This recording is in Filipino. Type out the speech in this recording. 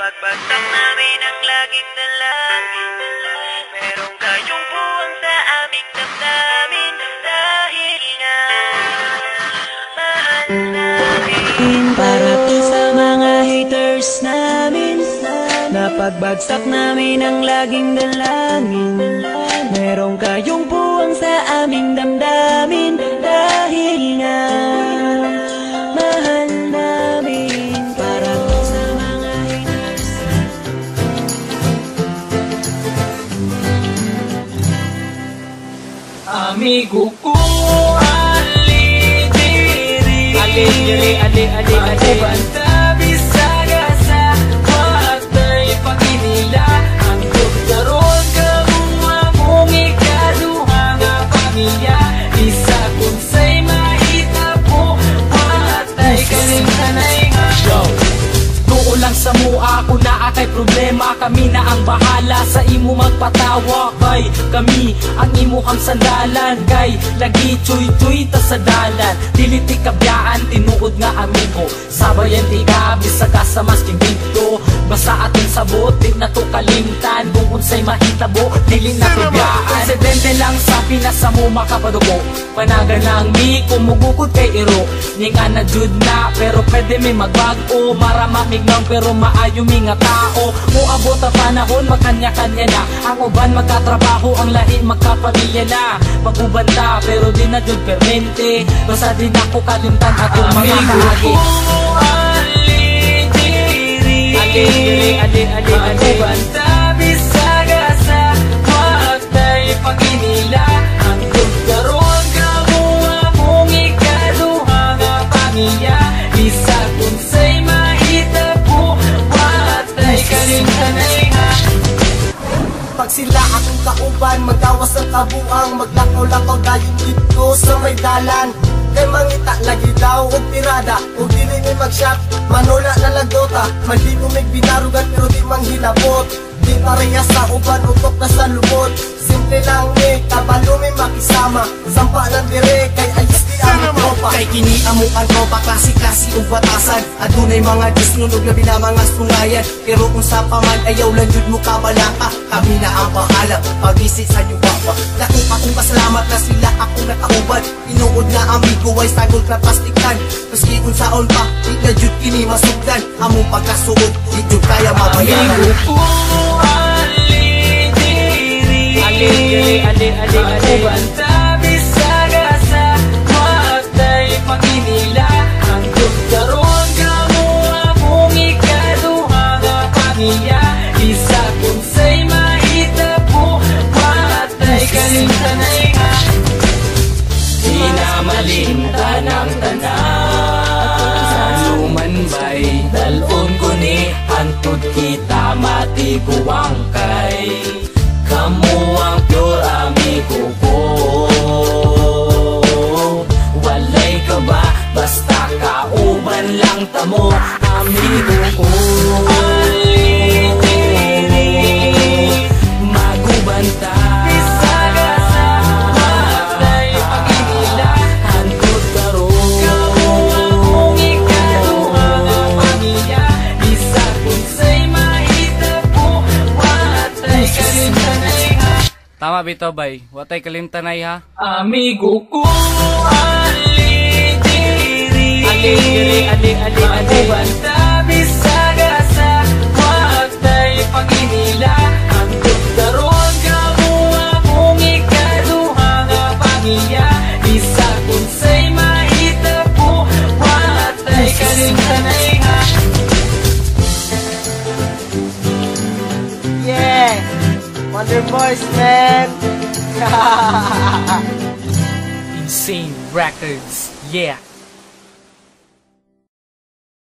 Napagbagsak namin ang laging dalangin. Meron kayong buwang sa aming damdamin. Dahil nga mahal namin. Para po sa mga haters namin, napagbagsak namin ang laging dalangin. Meron kayong buwang sa aming damdamin. Dahil nga mahal namin. Para po sa mga haters. Amigo ko, alidiri, ako banta bisaga sa matay paginila. Ang doktoron kamua mong ikaduha nga pamilya. Isa kung sa'y mahita po, matay kalimtanay nga. Noon lang sa mua ako na akay problema. Kami na ang bahala sa imo magpatawa. Kay kami ang imuhang sandalan. Kay lagi chuy-chuy ta sa dalan. Dili ti kabyaan tinuod nga amigo. Sabayan ti gabi sa kasamasking dito. Basta atin sabot di na to kalimtan. Kung unsay mahitabo dili na kabyaan. Insidente lang sa pinasamo makapadugo. Panagan lang mi kumugukod kay iro. Ninga na jud na pero pwede mi magbago. Maramamig lang pero maayo mi nga tao. Muabot ang panahon magkanya-kanya na. Ang uban magkatrabaho ang lahi magkapamilya na. Magubanta pero di na jud permente. Basta din ako kalimtan atong mga kahagi. Ako banta bisaga sa matay paginila. Ang tugkaroon kamua mong ikaduha nga pamilya. Isa kung sa'y mahita po, matay kalimtanay nga. Pag sila akong kauban, magawas ang kabuang. Maglakaw-lakaw dayon dito sa may dalan. Kay mangita lagi daw og tirada, og dili ni mag-shot, manula na lagota. Mali mo may binarugan pero di manghilabot. Di pareha sa uban, utok na sa lubot. Simple lang ni, kabalo may makisama. Sampa ng dire, kay ayos di ang tropa. Kay kini amo ang tropa, klase-klase o batasan. Adunay mga disnunog na binamang sungayan. Pero kung sa paman, ayaw lang jud mo kabalaka. Kami na ang bahala, pag-isit sa yuwapa. Dako akong pasalamat na sila akong nakauban. Inuod na amigo ay sagol na plastikan. Maski kung saon pa, di na jud kini masugdan. Among pagkasuod, di jud kaya mabayaran. Amigo ko, ako banta bisaga sa matay paginila. Ang doktoron kamua mong ikaduha nga pamilya. Isa kung sa'y mahita po, matay kalimtanay nga. Di na malimtan ang tanan. Sumanbay, dalon ko ni hantod kita matiguang kay. Kamu ang pure amigo ko. Walay ka ba? Basta kauban lang tamo, amigo ko. Magubanta bisaga sa matay paginila. Hantod karon kamua mong ikaduha nga pamilya. Isa kung sa'y mahita po, matay kalimtanay nga. Tama bitaw bay, watay kalimtanay ha. Amigo ko, alidiri, ako banta bisaga sa matay paginila. Ang doktoron kamua mong ikaduha nga pamilya. Isa kung sa'y mahita po, matay kalimtanay nga. Yeah! Wonder Boys, man! Insane Records, yeah.